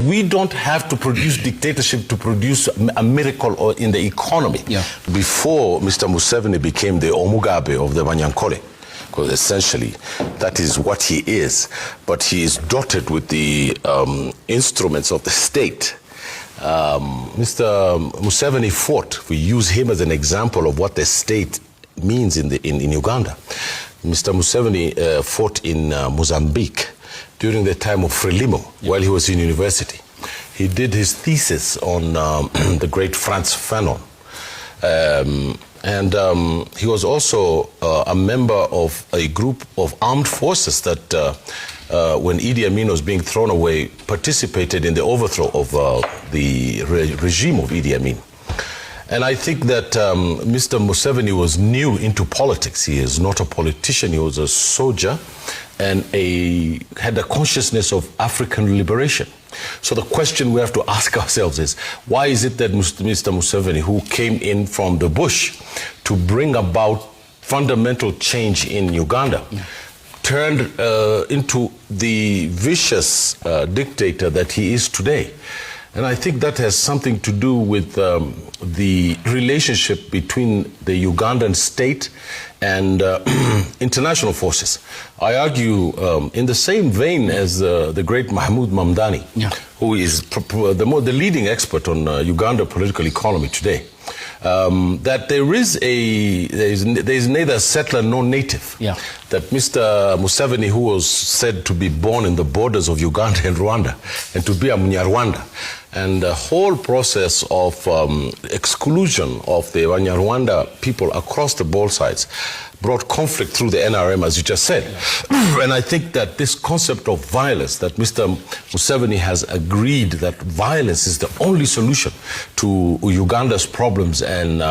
We don't have to produce dictatorship to produce a miracle in the economy. Yeah. Before Mr. Museveni became the Omugabe of the Banyankole, because essentially that is what he is, but he is dotted with the instruments of the state. Mr. Museveni fought. We use him as an example of what the state means in Uganda. Mr. Museveni fought in Mozambique during the time of Frelimo, while he was in university. He did his thesis on the great Frantz Fanon. He was also a member of a group of armed forces that, when Idi Amin was being thrown away, participated in the overthrow of the regime of Idi Amin. And I think that Mr. Museveni was new into politics. He is not a politician, he was a soldier and had a consciousness of African liberation. So the question we have to ask ourselves is, why is it that Mr. Museveni, who came in from the bush to bring about fundamental change in Uganda, turned into the vicious dictator that he is today? And I think that has something to do with the relationship between the Ugandan state and international forces. I argue in the same vein as the great Mahmoud Mamdani, who is the leading expert on Uganda political economy today, that there is neither settler nor native. That Mr. Museveni, who was said to be born in the borders of Uganda and Rwanda, and to be a Munyarwanda, and the whole process of exclusion of the Banyarwanda people across the both sides brought conflict through the NRM, as you just said. And I think that this concept of violence, that Mr. Museveni has agreed that violence is the only solution to Uganda's problems, and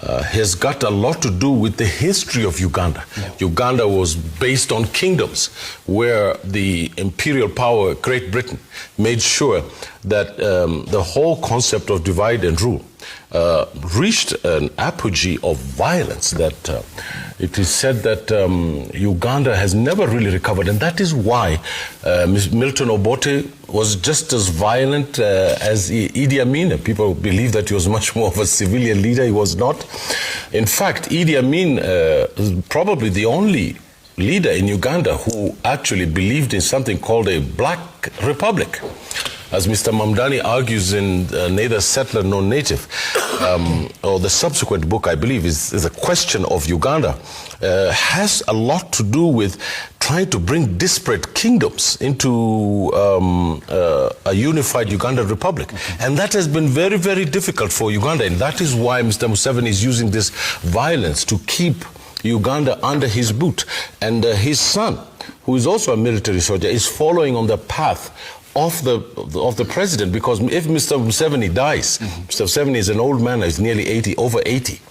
has got a lot to do with the history of Uganda. Uganda was based on kingdoms, where the imperial power, Great Britain, made sure that the whole concept of divide and rule reached an apogee of violence that it is said that Uganda has never really recovered, and that is why Milton Obote was just as violent as Idi Amin. People believe that he was much more of a civilian leader. He was not. In fact, Idi Amin is probably the only leader in Uganda who actually believed in something called a black republic. As Mr. Mamdani argues in Neither Settler Nor Native, or the subsequent book, I believe, is a question of Uganda, has a lot to do with trying to bring disparate kingdoms into a unified Ugandan republic. And that has been very, very difficult for Uganda. And that is why Mr. Museveni is using this violence to keep Uganda under his boot. And his son, who is also a military soldier, is following on the path of the president, because if Mr. Museveni dies, Mr. Museveni is an old man, he's nearly 80, over 80.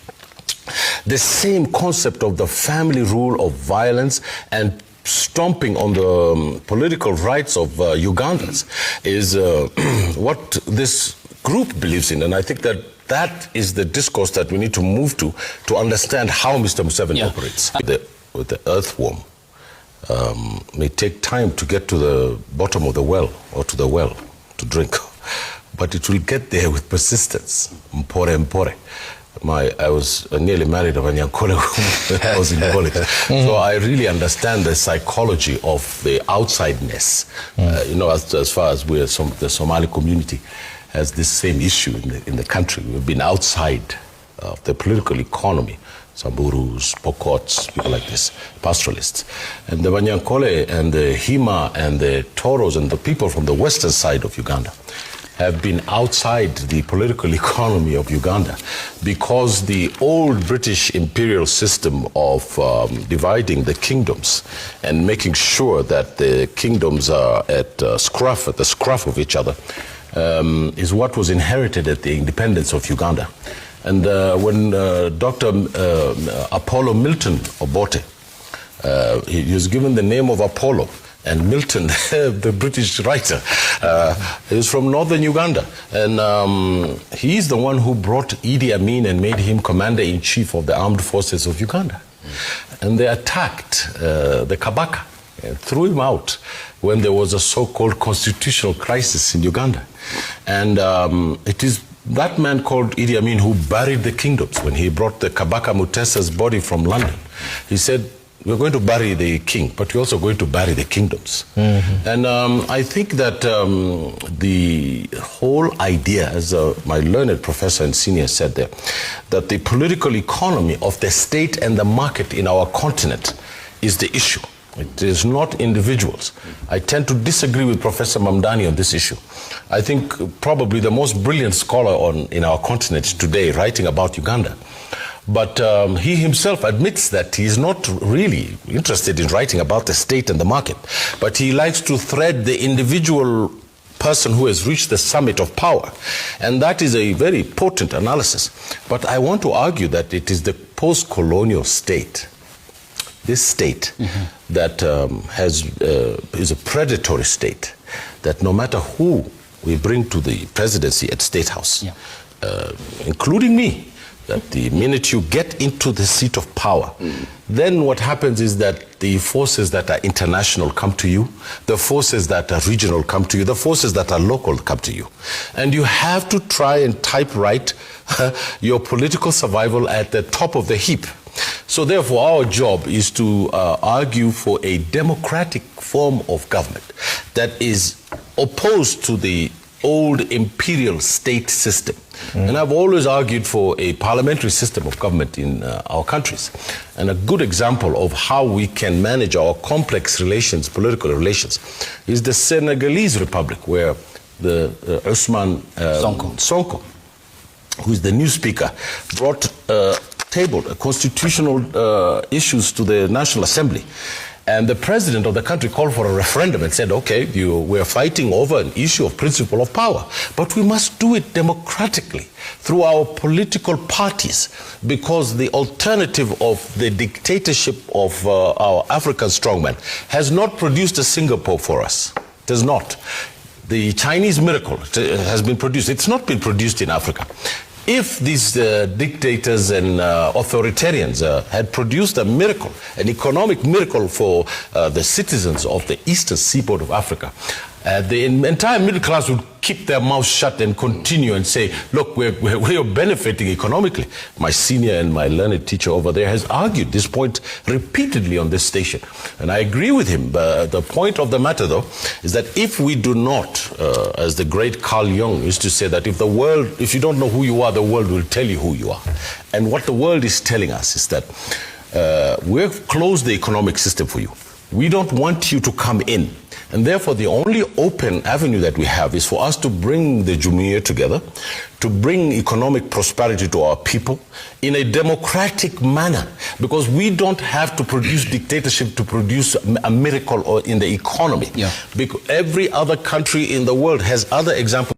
The same concept of the family rule of violence and stomping on the political rights of Ugandans is what this group believes in, and I think that is the discourse that we need to move to understand how Mr. Museveni operates. With the earthworm, may take time to get to the bottom of the well, or to the well to drink, but it will get there with persistence. Mpore mpore. I was nearly married a Banyankole when I was in college. So I really understand the psychology of the outsideness. As far as the Somali community has this same issue in the country. We've been outside of the political economy. Samburus, Pokots, people like this, pastoralists. And the Banyankole and the Hima and the Toros and the people from the western side of Uganda have been outside the political economy of Uganda because the old British imperial system of dividing the kingdoms and making sure that the kingdoms are at the scruff of each other is what was inherited at the independence of Uganda. And when Dr. Apollo Milton Obote, he was given the name of Apollo, and Milton, the British writer, is from northern Uganda. And he's the one who brought Idi Amin and made him commander-in-chief of the armed forces of Uganda. And they attacked the Kabaka and threw him out when there was a so-called constitutional crisis in Uganda. And it is that man called Idi Amin who buried the kingdoms. When he brought the Kabaka Mutesa's body from London, he said, we're going to bury the king, but we're also going to bury the kingdoms. And I think that the whole idea, as my learned professor and senior said there, that the political economy of the state and the market in our continent is the issue. It is not individuals. I tend to disagree with Professor Mamdani on this issue. I think probably the most brilliant scholar in our continent today writing about Uganda. But he himself admits that he is not really interested in writing about the state and the market, but he likes to thread the individual person who has reached the summit of power. And that is a very potent analysis. But I want to argue that it is the post-colonial state, this state that is a predatory state, that no matter who we bring to the presidency at State House, including me, that the minute you get into the seat of power, then what happens is that the forces that are international come to you, the forces that are regional come to you, the forces that are local come to you. And you have to try and typewrite your political survival at the top of the heap. So therefore, our job is to argue for a democratic form of government that is opposed to the old imperial state system. And I've always argued for a parliamentary system of government in our countries. And a good example of how we can manage our complex relations, political relations, is the Senegalese Republic, where the Ousmane Sonko, who is the new speaker, tabled constitutional issues to the National Assembly. And the president of the country called for a referendum and said, okay, we're fighting over an issue of principle of power, but we must do it democratically through our political parties, because the alternative of the dictatorship of our African strongman has not produced a Singapore for us. It does not. The Chinese miracle has been produced. It's not been produced in Africa. If these dictators and authoritarians had produced a miracle, an economic miracle for the citizens of the eastern seaboard of Africa, the entire middle class would keep their mouths shut and continue and say, look, we're benefiting economically. My senior and my learned teacher over there has argued this point repeatedly on this station. And I agree with him. The point of the matter, though, is that if we do not, as the great Carl Jung used to say, that if you don't know who you are, the world will tell you who you are. And what the world is telling us is that we've closed the economic system for you. We don't want you to come in. And therefore, the only open avenue that we have is for us to bring the Jumuiya together, to bring economic prosperity to our people in a democratic manner, because we don't have to produce dictatorship to produce a miracle in the economy. Because every other country in the world has other examples.